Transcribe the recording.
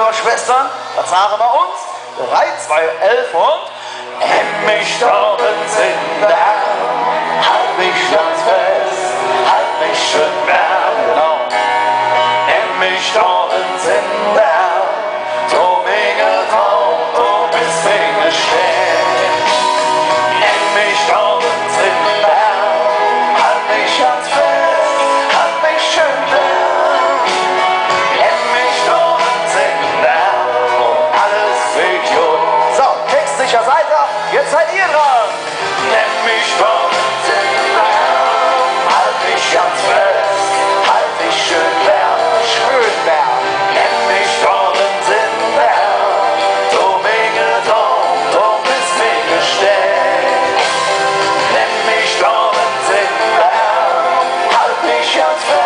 Brüder und Schwestern, das sagen wir uns. 3, 2, 11 und nimm mich doch in den Arm, halt mich ganz fest, halt mich schön warm, genau. Nimm mich doch in den Arm, du mir Traum, du bist mir gestellt. Nimm mich doch in den Arm, halt mich ganz fest, halt mich schön warm. Nimm mich doch in den Arm und alles wird gut. So, textsicher seid ihr, jetzt seid ihr dran. Nimm mich doch in den Arm, halt mich ganz fest, halt mich schön warm, schön warm. Nimm mich doch in den Arm, du mir Traum, du bist mir gestellt. Nimm mich doch in den Arm, halt mich ganz fest.